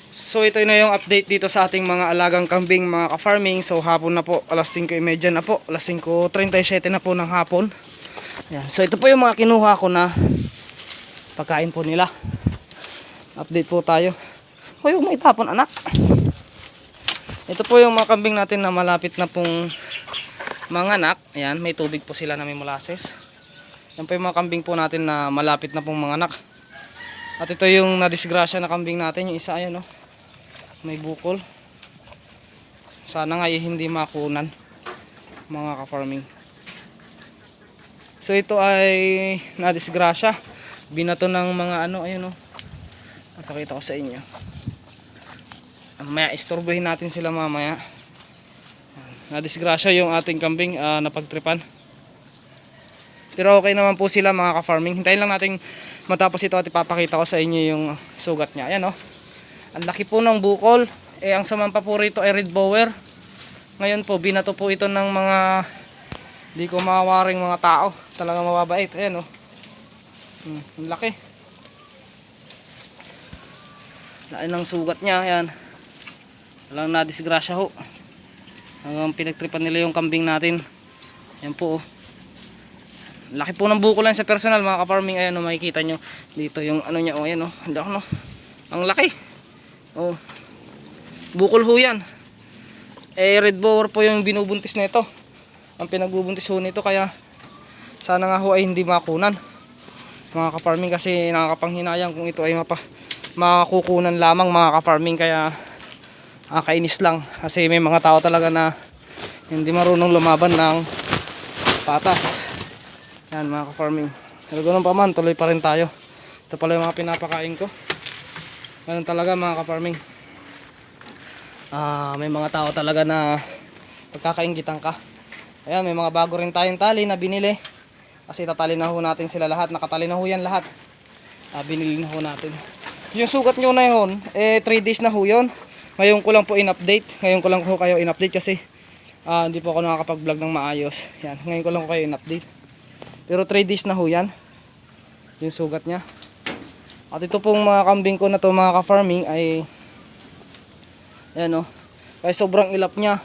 So ito na yung update dito sa ating mga alagang kambing mga ka-farming. So hapon na po, alas 5:30 na po, alas 5:37 na po ng hapon. Ayan. So ito po yung mga kinuha ko na pagkain po nila. Update po tayo. Hoy, huwag mo itapon anak. Ito po yung mga kambing natin na malapit na pong mga anak. Ayan, may tubig po sila na may molasses. Yan po yung mga kambing po natin na malapit na pong mga anak. At ito yung nadisgrasya na kambing natin, yung isa ayan no. May bukol. Sana nga hindi makunan mga ka-farming. So ito ay nadisgrasya. Binato ng mga ano, ayun o. Napakita ko sa inyo. Mamaya istorbohin natin sila mamaya. Nadisgrasya yung ating kambing, napagtripan. Pero okay naman po sila mga ka-farming. Hintayin lang natin matapos ito at ipapakita ko sa inyo yung sugat niya. Ayan o. Ang laki po ng bukol. Ang sumampa po rito ay red bower. Ngayon po, binato po ito ng mga di ko mawaring mga tao. Talagang mababait. Ayan o. Ang laki. Laki ng sugat niya. Ayan. Walang nadisgrasya ho. Hanggang pinagtripan nila yung kambing natin. Ayan po o. Laki po ng bukol lang sa personal mga ka-farming. Ayan o, makikita nyo dito yung ano niya o. Ayan o. Ang laki. Oh. Bukol ho yan. Red bower po yung binubuntis nito. Ang pinagbubuntis ho nito, kaya sana nga ho ay hindi makunan mga ka-farming, kasi nakakapanghinayang kung ito ay makukunan lamang mga ka-farming. Kaya kainis lang kasi may mga tao talaga na hindi marunong lumaban ng patas. Yan mga ka-farming. Pero ganun pa man, tuloy pa rin tayo. Ito pala yung mga pinapakain ko. Ganun talaga mga ka-farming. May mga tao talaga na pagkakainggitan ka. Ayan, may mga bago rin tayong tali na binili. Kasi tatali na ho natin sila lahat. Nakatali na ho yan lahat. Binili na ho natin. Yung sugat nyo na yun, 3 days na ho yun. Ngayon ko lang po in-update. Ngayon ko lang ho kayo in-update kasi hindi po ako nakakapag-vlog ng maayos. Yan, ngayon ko lang ho kayo in-update. Pero 3 days na ho yan. Yung sugat nya. At ito pong mga kambing ko na to mga ka-farming ay ayan o. Kaya sobrang ilap nya.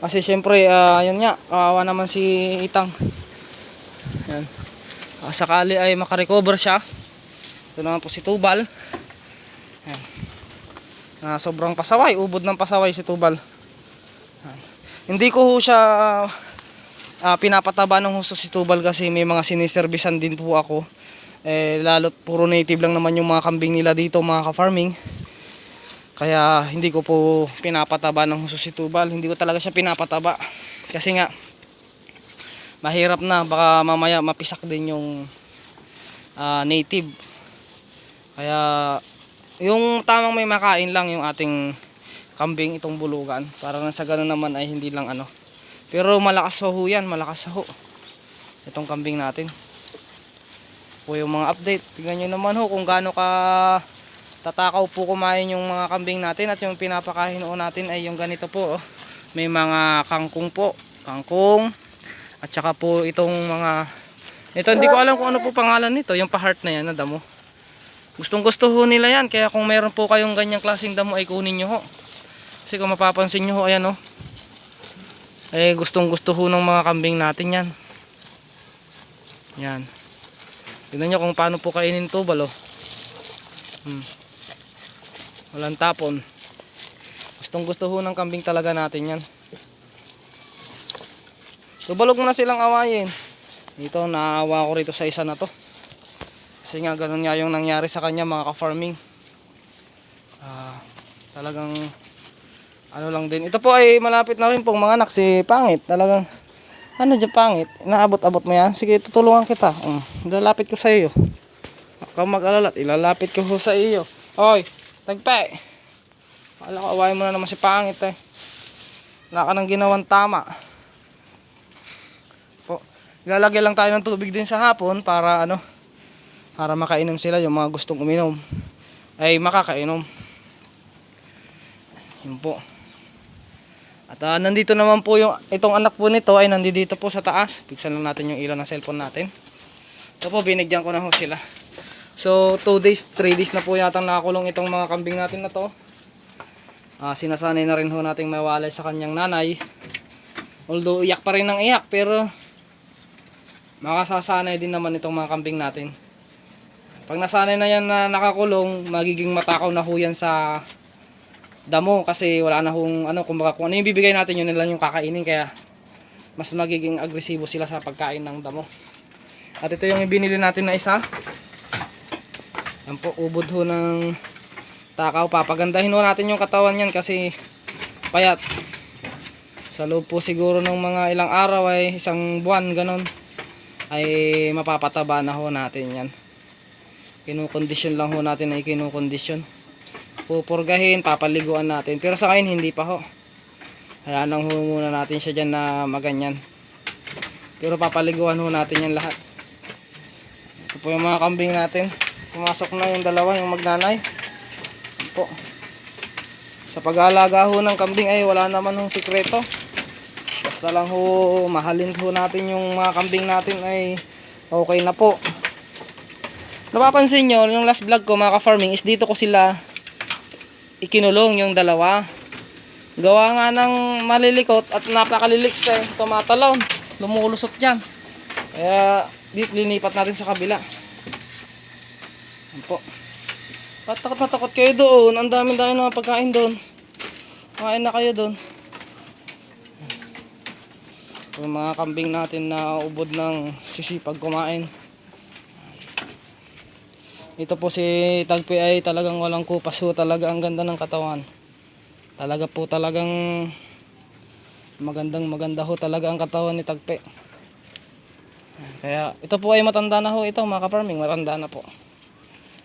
Kasi syempre yun nga, kawawa naman si Itang. Ayan. Sakali ay makarecover siya. Ito naman po si Tubal. Ayan. Sobrang pasaway, ubod ng pasaway si Tubal. Ayan. Hindi ko ho siya pinapataba ng husto si Tubal kasi may mga siniservisan din po ako. Lalo't puro native lang naman yung mga kambing nila dito mga ka-farming. Kaya hindi ko po pinapataba ng husto si Tubal. Hindi ko talaga siya pinapataba kasi nga mahirap na, baka mamaya mapisak din yung native. Kaya yung tamang may makain lang yung ating kambing, itong bulugan, para na sa ganun naman ay hindi lang ano. Pero malakas ho yan, malakas ho itong kambing natin. Po yung mga update. Tingnan nyo naman ho kung gaano ka tatakaw po kumain yung mga kambing natin. At yung pinapakain ho natin ay yung ganito po oh. May mga kangkong po, kangkong. At saka po itong mga ito, hindi ko alam kung ano po pangalan nito, yung pa-heart na yan na damo. Gustong gusto ho nila yan. Kaya kung meron po kayong ganyang klaseng damo ay kunin nyo ho. Kasi kung mapapansin nyo ho, ayan ho, gustong gusto ho ng mga kambing natin yan. Yan. Tignan nyo kung paano po kainin Tubal oh. Walang tapon. Gustong gusto ho ng kambing talaga natin yan. Tubalog mo na silang awayin. Dito naawa ko rito sa isa na to. Kasi nga ganun nga yung nangyari sa kanya mga ka-farming. Talagang ano lang din. Ito po ay malapit na rin pong mga anak si Pangit. Talagang ano dyan Pangit? Inaabot-abot mo yan? Sige, tutulungan kita. Ilalapit ko sa iyo. Huwag kang mag-alala. Ilalapit ko sa iyo. Hoy, tagpe. Wala ko, awayin mo na naman si Pangit eh. Wala ka nang ginawang tama. Po, ilalagay lang tayo ng tubig din sa hapon para ano, para makainom sila. Yung mga gustong uminom ay makakainom. Yun po. At nandito naman po yung itong anak po nito ay nandito po sa taas. Bigsan lang natin yung ilaw ng cellphone natin. Ito po, binigyan ko na ho sila. So 2 days, 3 days na po yata nakakulong itong mga kambing natin na to. Sinasanay na rin ho nating mawalay sa kanyang nanay. Although iyak pa rin ng iyak, pero makasasanay din naman itong mga kambing natin. Pag nasanay na yan na nakakulong, magiging matakaw na ho yan sa damo kasi wala na hong kumbaga kung ano yung bibigay natin, yun na lang yung kakainin, kaya mas magiging agresibo sila sa pagkain ng damo. At ito yung ibinili natin na isa. Yan po, ubod ho ng takaw. Papagandahin ho natin yung katawan yan kasi payat. Sa loob po siguro ng mga ilang araw ay isang buwan ganon ay mapapataba na ho natin yan. Kinukondisyon lang ho natin na ikinukondisyon. Pupurgahin, papaliguan natin. Pero sa akin hindi pa ho. Kaya lang ho muna natin siya dyan na maganyan. Pero papaliguan ho natin yan lahat. Ito po yung mga kambing natin. Pumasok na yung dalawa, yung magnanay. Ito po. Sa pag-aalaga ho ng kambing ay wala naman hong sikreto. Basta lang ho, mahalin ho natin yung mga kambing natin ay okay na po. Napapansin nyo, yung last vlog ko mga ka-farming is dito ko sila ikinulong yung dalawa. Gawa nga ng malilikot at napakaliliks eh, tumatalon, lumulusot yan. Kaya linipat natin sa kabila. Yan po. Patakot kayo doon, ang dami na pagkain doon. Kumain na kayo doon. Yung mga kambing natin na ubod ng sisipag kumain. Ito po si Tagpi ay talagang walang kupas ho, talaga ang ganda ng katawan. Talaga po talagang maganda ho talaga ang katawan ni Tagpi. Kaya ito po ay matanda na ho ito mga ka-farming, matanda na po.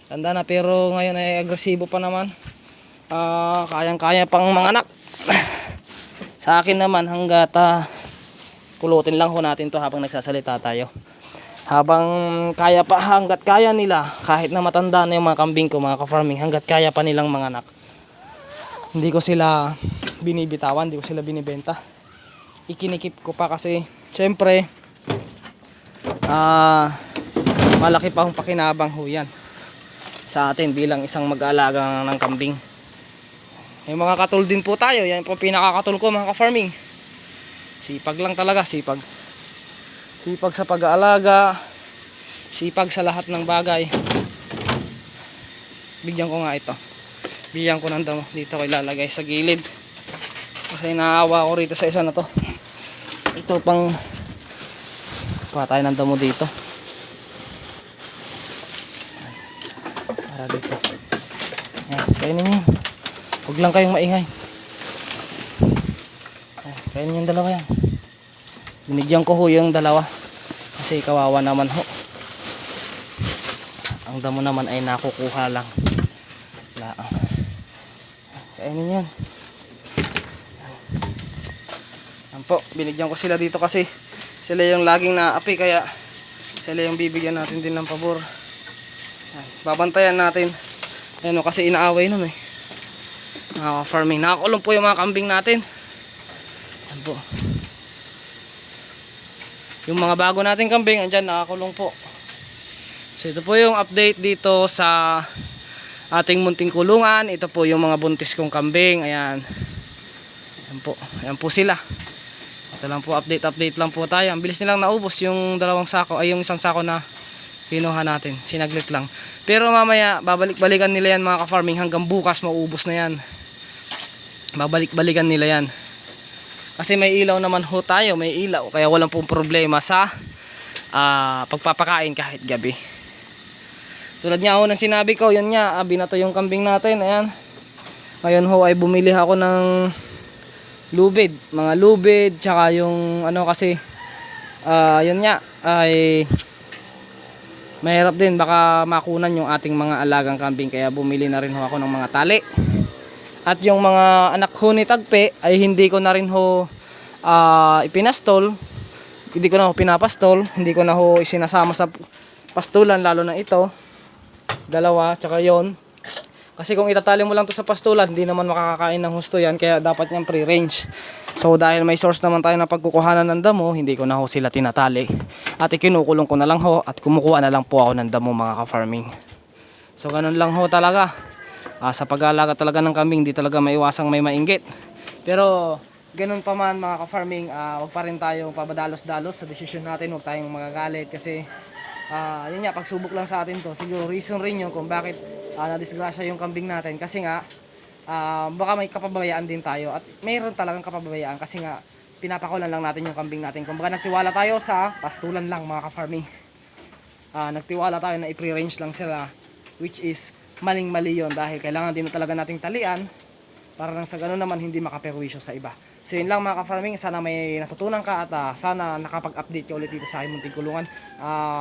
Tanda na pero ngayon ay agresibo pa naman. Kayang-kaya pang mga anak. Sa akin naman hanggat pulutin lang ho natin to habang nagsasalita tayo. Habang kaya pa, hanggat kaya nila, kahit na matanda na yung mga kambing ko mga ka-farming, hanggat kaya pa nilang mga anak, hindi ko sila binibitawan, hindi ko sila binibenta. Ikinikip ko pa kasi syempre malaki pa hong pakinabang ho yan sa atin bilang isang mag-aalaga ng kambing. Yung mga katul din po tayo, yan po pinakakatul ko mga ka-farming. Sipag lang talaga, sipag. Sipag sa pag-aalaga, sipag sa lahat ng bagay. Bigyan ko nga ito. Bigyan ko ng damo. Dito ko ilalagay sa gilid. Kasi naawa ko rito sa isa na to. Ito pang kuha tayo ng damo dito. Para dito. Ayan, kainin nyo. Huwag lang kayong maingay. Ayan, kainin yung dalawa yan. Binigyan ko ho yung dalawa kasi kawawa naman ho. Ang damo naman ay nakukuha lang. Kainin yan. Yan po, binigyan ko sila dito kasi sila yung laging naapi, kaya sila yung bibigyan natin din ng pabor. Babantayan natin. Yan o, kasi inaaway nun eh. Farming, nakakulong po yung mga kambing natin. Yan po. Yung mga bago nating kambing, andyan nakakulong po. So ito po yung update dito sa ating munting kulungan. Ito po yung mga buntis kong kambing. Ayan. Ayan po. Ayan po sila. Ito lang po, update lang po tayo. Ang bilis nilang naubos yung dalawang sako, ay yung isang sako na kinuha natin. Sinaglit lang. Pero mamaya, babalik-balikan nila yan mga ka-farming. Hanggang bukas maubos na yan. Babalik-balikan nila yan. Kasi may ilaw naman ho tayo, may ilaw. Kaya walang pong problema sa pagpapakain kahit gabi. Tulad nga ho ng sinabi ko, yun nga, binato yung kambing natin. Ayan. Ngayon ho ay bumili ako ng lubid. Mga lubid, tsaka yung ano kasi, yun nga, ay mahirap din. Baka makunan yung ating mga alagang kambing. Kaya bumili na rin ho ako ng mga tali. At yung mga anak ho ni Tagpi ay hindi ko na rin ho ipinastol. Hindi ko na ho pinapastol. Hindi ko na ho isinasama sa pastulan, lalo na ito. Dalawa, tsaka yon. Kasi kung itatali mo lang to sa pastulan, hindi naman makakakain ng husto yan. Kaya dapat niyang free-range. So dahil may source naman tayo na pagkukuhanan ng damo, hindi ko na ho sila tinatali. At ikinukulong ko na lang ho at kumukuha na lang po ako ng damo mga ka-farming. So ganun lang ho talaga. Sa pag-aalaga talaga ng kambing, hindi talaga maiwasang may mainggit. Pero ganun pa man mga ka-farming, wag pa rin tayong pabadalos-dalos sa desisyon natin, wag tayong magagalit kasi yun nga, pagsubok lang sa atin to. Siguro reason rin yun kung bakit nadisgrasya yung kambing natin kasi nga baka may kapabayaan din tayo at mayroon talagang kapabayaan kasi nga pinapakulan lang natin yung kambing natin. Kung baka nagtiwala tayo sa pastulan lang mga ka-farming, nagtiwala tayo na i-pre-range lang sila, which is maling-mali yun dahil kailangan din na talaga nating talian para lang sa ganun naman hindi makaperwisyo sa iba. So yun lang mga ka-farming, sana may natutunan ka at sana nakapag-update ka ulit dito sa aking munting kulungan.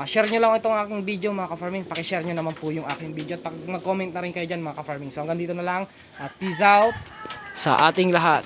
Share nyo lang itong aking video mga ka-farming, pakishare nyo naman po yung aking video at mag-comment na rin kayo dyan mga ka-farming. So hanggang dito na lang at peace out sa ating lahat.